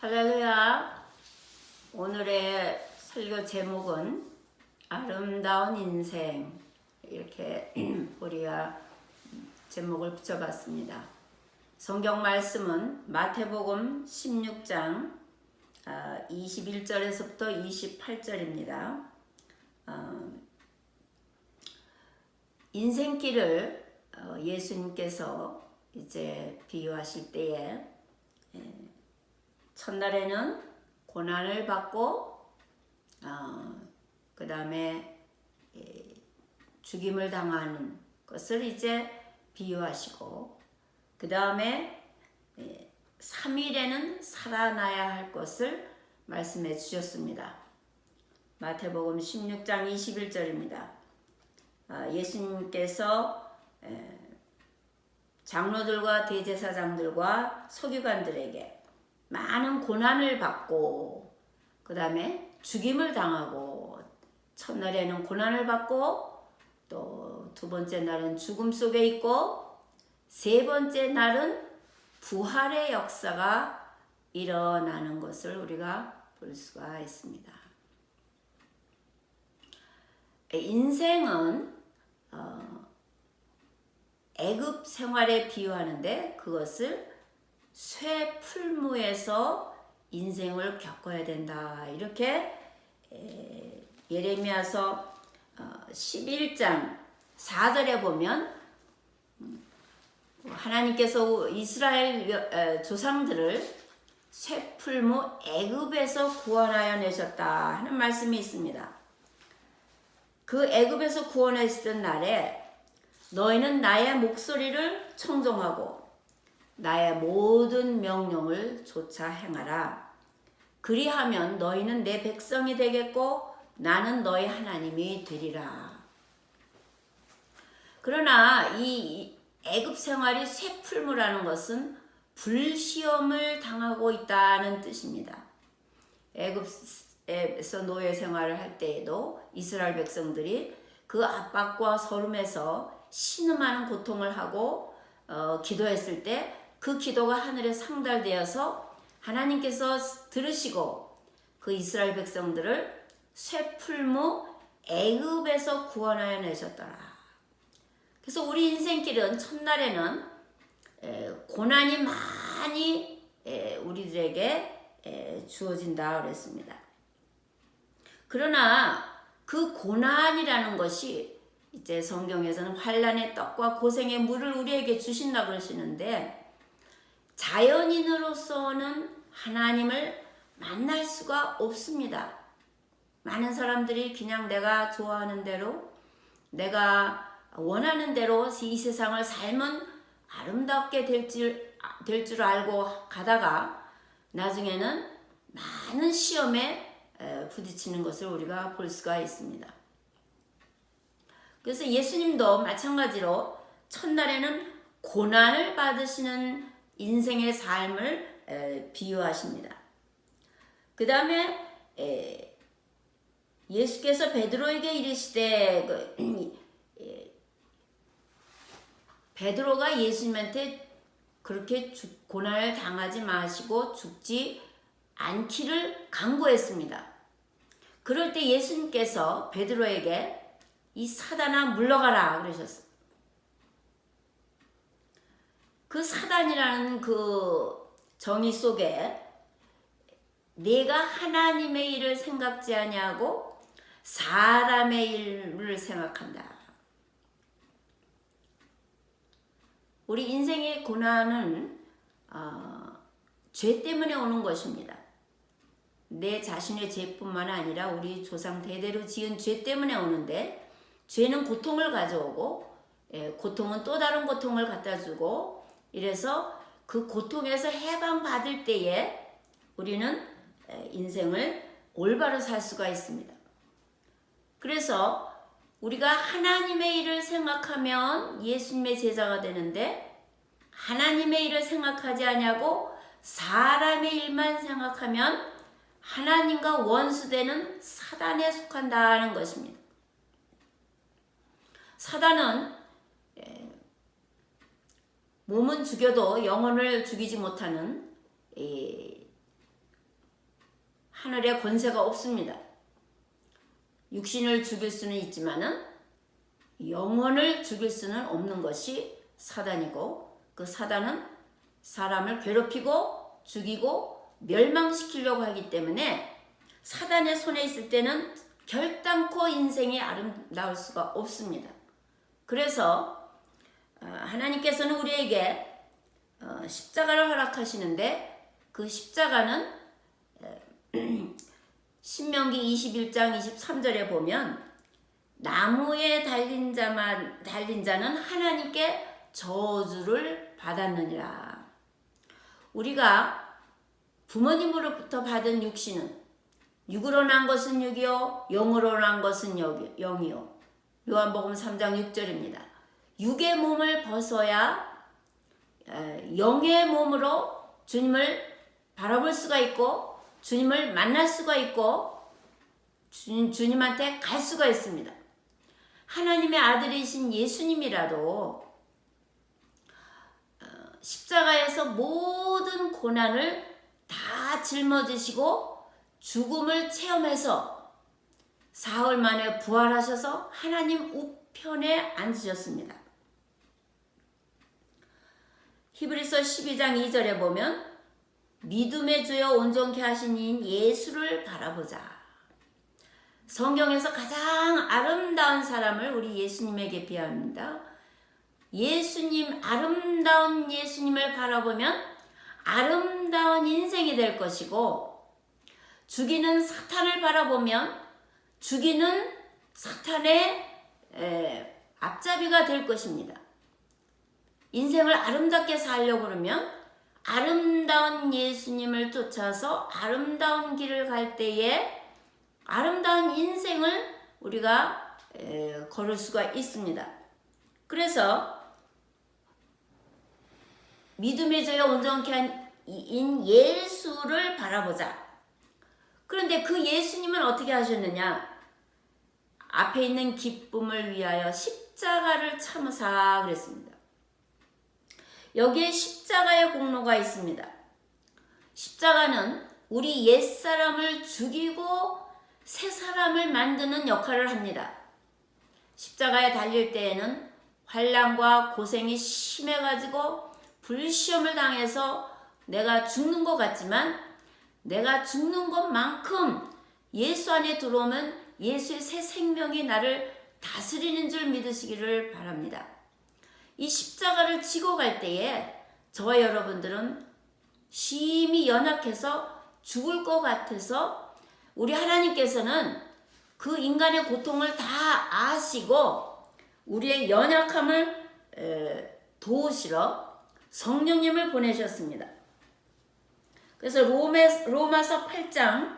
할렐루야. 오늘의 설교 제목은 아름다운 인생, 이렇게 우리가 제목을 붙여봤습니다. 성경 말씀은 마태복음 16장 21절에서부터 28절입니다. 인생길을 예수님께서 이제 비유하실 때에 첫날에는 고난을 받고 그 다음에 죽임을 당하는 것을 이제 비유하시고, 그 다음에 3일에는 살아나야 할 것을 말씀해 주셨습니다. 마태복음 16장 21절입니다. 예수님께서 장로들과 대제사장들과 서기관들에게 많은 고난을 받고, 그 다음에 죽임을 당하고, 첫날에는 고난을 받고, 또 두 번째 날은 죽음 속에 있고, 세 번째 날은 부활의 역사가 일어나는 것을 우리가 볼 수가 있습니다. 인생은 애굽 생활에 비유하는데, 그것을 쇠풀무에서 인생을 겪어야 된다, 이렇게 예레미야서 11장 4절에 보면 하나님께서 이스라엘 조상들을 쇠풀무 애굽에서 구원하여 내셨다 하는 말씀이 있습니다. 그 애굽에서 구원했던 날에 너희는 나의 목소리를 청종하고 나의 모든 명령을 좇아 행하라. 그리하면 너희는 내 백성이 되겠고 나는 너희 하나님이 되리라. 그러나 이 애굽 생활이 쇠풀무라는 것은 불시험을 당하고 있다는 뜻입니다. 애굽에서 노예 생활을 할 때에도 이스라엘 백성들이 그 압박과 서름에서 신음하는 고통을 하고 기도했을 때 그 기도가 하늘에 상달되어서 하나님께서 들으시고 그 이스라엘 백성들을 쇠풀무 애굽에서 구원하여 내셨더라. 그래서 우리 인생길은 첫날에는 고난이 많이 우리들에게 주어진다 그랬습니다. 그러나 그 고난이라는 것이 이제 성경에서는 환난의 떡과 고생의 물을 우리에게 주신다 그러시는데, 자연인으로서는 하나님을 만날 수가 없습니다. 많은 사람들이 그냥 내가 좋아하는 대로, 내가 원하는 대로 이 세상을 살면 아름답게 될 줄 알고 가다가 나중에는 많은 시험에 부딪히는 것을 우리가 볼 수가 있습니다. 그래서 예수님도 마찬가지로 첫날에는 고난을 받으시는 인생의 삶을 비유하십니다. 그 다음에 예수께서 베드로에게 이르시되, 베드로가 예수님한테 그렇게 고난을 당하지 마시고 죽지 않기를 간구했습니다. 그럴 때 예수님께서 베드로에게 이 사단아 물러가라 그러셨어요. 그 사단이라는 그 정의 속에 내가 하나님의 일을 생각지 아니하고 사람의 일을 생각한다. 우리 인생의 고난은 죄 때문에 오는 것입니다. 내 자신의 죄뿐만 아니라 우리 조상 대대로 지은 죄 때문에 오는데, 죄는 고통을 가져오고 고통은 또 다른 고통을 갖다 주고, 이래서 그 고통에서 해방받을 때에 우리는 인생을 올바로 살 수가 있습니다. 그래서 우리가 하나님의 일을 생각하면 예수님의 제자가 되는데, 하나님의 일을 생각하지 아니하고 사람의 일만 생각하면 하나님과 원수되는 사단에 속한다는 것입니다. 사단은 몸은 죽여도 영혼을 죽이지 못하는 하늘에 권세가 없습니다. 육신을 죽일 수는 있지만은 영혼을 죽일 수는 없는 것이 사단이고, 그 사단은 사람을 괴롭히고 죽이고 멸망시키려고 하기 때문에 사단의 손에 있을 때는 결단코 인생이 아름다울 수가 없습니다. 그래서 하나님께서는 우리에게 십자가를 허락하시는데, 그 십자가는 신명기 21장 23절에 보면 나무에 달린 자는 하나님께 저주를 받았느니라. 우리가 부모님으로부터 받은 육신은 육으로 난 것은 육이요 영으로 난 것은 영이요. 요한복음 3장 6절입니다. 육의 몸을 벗어야 영의 몸으로 주님을 바라볼 수가 있고 주님을 만날 수가 있고 주님한테 갈 수가 있습니다. 하나님의 아들이신 예수님이라도 십자가에서 모든 고난을 다 짊어지시고 죽음을 체험해서 사흘 만에 부활하셔서 하나님 우편에 앉으셨습니다. 히브리서 12장 2절에 보면 믿음의 주여 온전케 하신 이인 예수를 바라보자. 성경에서 가장 아름다운 사람을 우리 예수님에게 비합니다. 아름다운 예수님을 바라보면 아름다운 인생이 될 것이고, 죽이는 사탄을 바라보면 죽이는 사탄의 앞잡이가 될 것입니다. 인생을 아름답게 살려고 그러면 아름다운 예수님을 쫓아서 아름다운 길을 갈 때에 아름다운 인생을 우리가 걸을 수가 있습니다. 그래서 믿음의 저여 온전케 한 이인 예수를 바라보자. 그런데 그 예수님은 어떻게 하셨느냐? 앞에 있는 기쁨을 위하여 십자가를 참으사 그랬습니다. 여기에 십자가의 공로가 있습니다. 십자가는 우리 옛사람을 죽이고 새 사람을 만드는 역할을 합니다. 십자가에 달릴 때에는 환난과 고생이 심해가지고 불시험을 당해서 내가 죽는 것 같지만, 내가 죽는 것만큼 예수 안에 들어오면 예수의 새 생명이 나를 다스리는 줄 믿으시기를 바랍니다. 이 십자가를 지고 갈 때에 저와 여러분들은 심히 연약해서 죽을 것 같아서 우리 하나님께서는 그 인간의 고통을 다 아시고 우리의 연약함을 도우시러 성령님을 보내셨습니다. 그래서 로마서 8장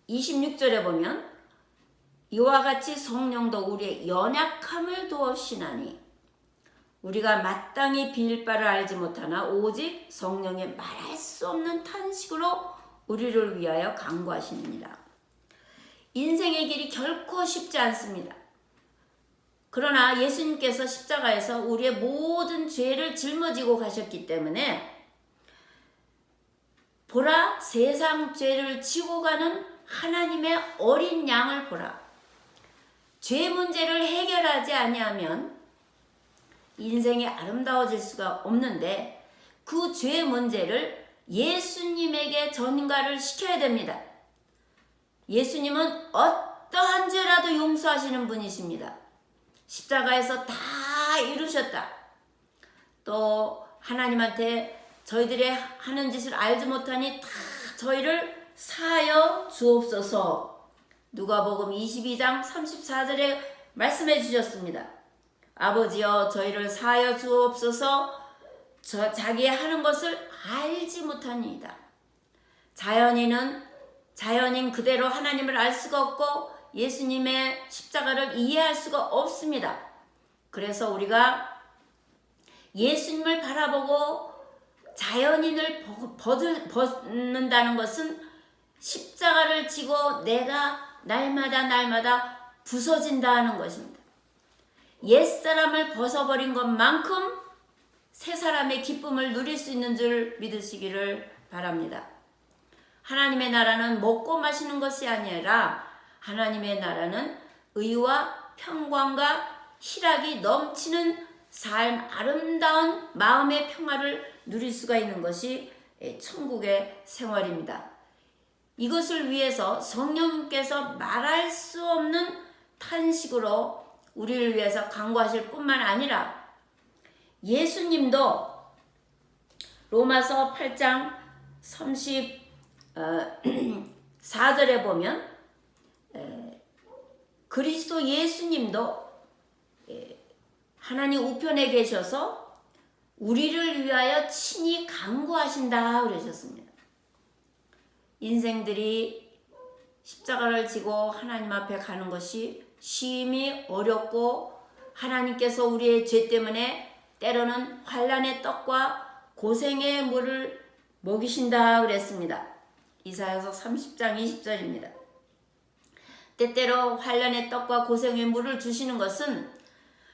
26절에 보면 이와 같이 성령도 우리의 연약함을 도우시나니 우리가 마땅히 빌 바를 알지 못하나 오직 성령의 말할 수 없는 탄식으로 우리를 위하여 간구하시느니라. 인생의 길이 결코 쉽지 않습니다. 그러나 예수님께서 십자가에서 우리의 모든 죄를 짊어지고 가셨기 때문에 보라, 세상 죄를 지고 가는 하나님의 어린 양을 보라. 죄 문제를 해결하지 아니하면 인생이 아름다워질 수가 없는데 그 죄 문제를 예수님에게 전가를 시켜야 됩니다. 예수님은 어떠한 죄라도 용서하시는 분이십니다. 십자가에서 다 이루셨다. 또 하나님한테 저희들의 하는 짓을 알지 못하니 다 저희를 사하여 주옵소서. 누가복음 22장 34절에 말씀해 주셨습니다. 아버지여 저희를 사하여 주옵소서. 자기의 하는 것을 알지 못하니이다. 자연인 그대로 하나님을 알 수가 없고 예수님의 십자가를 이해할 수가 없습니다. 그래서 우리가 예수님을 바라보고 자연인을 벗는다는 것은 십자가를 지고 내가 날마다 부서진다는 것입니다. 옛사람을 벗어버린 것만큼 새 사람의 기쁨을 누릴 수 있는 줄 믿으시기를 바랍니다. 하나님의 나라는 먹고 마시는 것이 아니라 하나님의 나라는 의와 평강과 희락이 넘치는 삶, 아름다운 마음의 평화를 누릴 수가 있는 것이 천국의 생활입니다. 이것을 위해서 성령님께서 말할 수 없는 탄식으로 우리를 위해서 간구하실 뿐만 아니라 예수님도 로마서 8장 34절에 보면 그리스도 예수님도 하나님 우편에 계셔서 우리를 위하여 친히 간구하신다 그러셨습니다. 인생들이 십자가를 지고 하나님 앞에 가는 것이 심히 어렵고 하나님께서 우리의 죄 때문에 때로는 환난의 떡과 고생의 물을 먹이신다 그랬습니다. 이사야서 30장 20절입니다. 때때로 환난의 떡과 고생의 물을 주시는 것은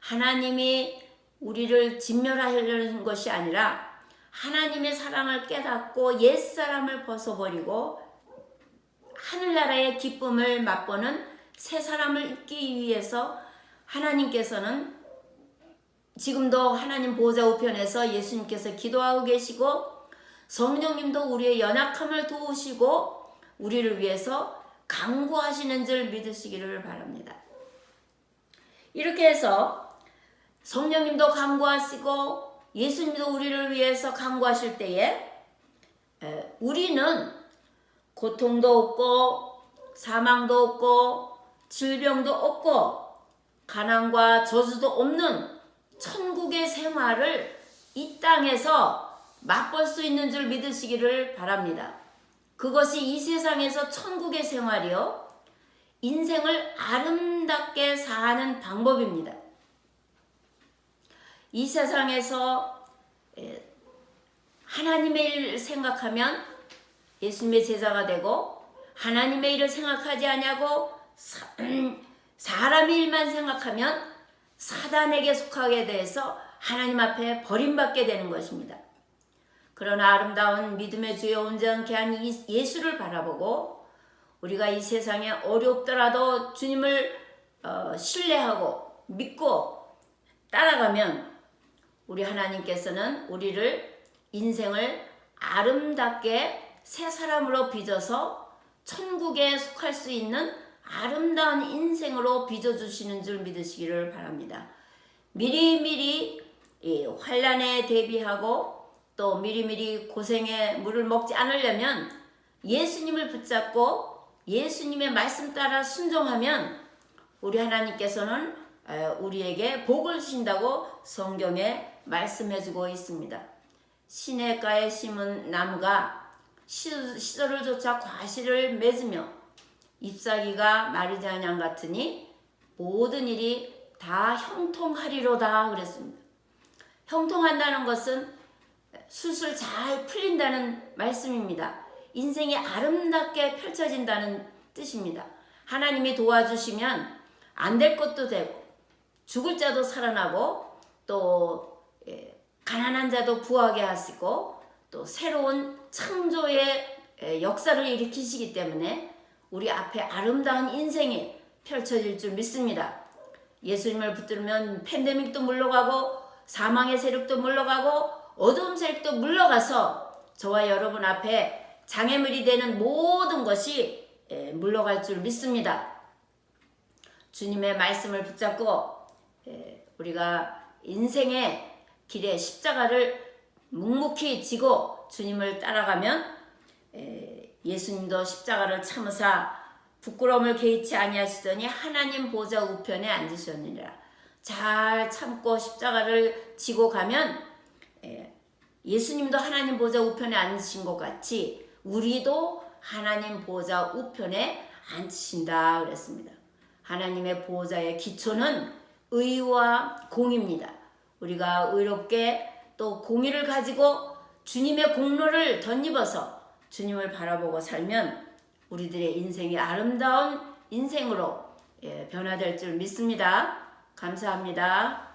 하나님이 우리를 진멸하려는 것이 아니라 하나님의 사랑을 깨닫고 옛사람을 벗어버리고 하늘나라의 기쁨을 맛보는 새 사람을 입기 위해서 하나님께서는 지금도 하나님 보좌 우편에서 예수님께서 기도하고 계시고 성령님도 우리의 연약함을 도우시고 우리를 위해서 간구하시는 줄 믿으시기를 바랍니다. 이렇게 해서 성령님도 간구하시고 예수님도 우리를 위해서 간구하실 때에 우리는 고통도 없고 사망도 없고 질병도 없고 가난과 저주도 없는 천국의 생활을 이 땅에서 맛볼 수 있는 줄 믿으시기를 바랍니다. 그것이 이 세상에서 천국의 생활이요 인생을 아름답게 사는 방법입니다. 이 세상에서 하나님의 일을 생각하면 예수님의 제자가 되고 하나님의 일을 생각하지 아니하고 사람의 일만 생각하면 사단에게 속하게 돼서 하나님 앞에 버림받게 되는 것입니다. 그러나 아름다운 믿음의 주여 온전케 한 예수를 바라보고 우리가 이 세상에 어렵더라도 주님을 신뢰하고 믿고 따라가면 우리 하나님께서는 우리를 인생을 아름답게 새 사람으로 빚어서 천국에 속할 수 있는 아름다운 인생으로 빚어주시는 줄 믿으시기를 바랍니다. 미리미리 환난에 대비하고 또 미리미리 고생의 물을 먹지 않으려면 예수님을 붙잡고 예수님의 말씀 따라 순종하면 우리 하나님께서는 우리에게 복을 주신다고 성경에 말씀해주고 있습니다. 시냇가에 심은 나무가 시절을 쫓아 과실을 맺으며 잎사귀가 마르지 아니함 같으니 모든 일이 다 형통하리로다 그랬습니다. 형통한다는 것은 술술 잘 풀린다는 말씀입니다. 인생이 아름답게 펼쳐진다는 뜻입니다. 하나님이 도와주시면 안 될 것도 되고 죽을 자도 살아나고 또 가난한 자도 부하게 하시고 또 새로운 창조의 역사를 일으키시기 때문에 우리 앞에 아름다운 인생이 펼쳐질 줄 믿습니다. 예수님을 붙들면 팬데믹도 물러가고 사망의 세력도 물러가고 어두움 세력도 물러가서 저와 여러분 앞에 장애물이 되는 모든 것이 물러갈 줄 믿습니다. 주님의 말씀을 붙잡고 우리가 인생의 길에 십자가를 묵묵히 지고 주님을 따라가면 예수님도 십자가를 참으사 부끄러움을 개의치 아니하시더니 하나님 보좌 우편에 앉으셨느니라. 잘 참고 십자가를 지고 가면 예수님도 하나님 보좌 우편에 앉으신 것 같이 우리도 하나님 보좌 우편에 앉으신다 그랬습니다. 하나님의 보좌의 기초는 의와 공입니다. 우리가 의롭게 또 공의를 가지고 주님의 공로를 덧입어서 주님을 바라보고 살면 우리들의 인생이 아름다운 인생으로 변화될 줄 믿습니다. 감사합니다.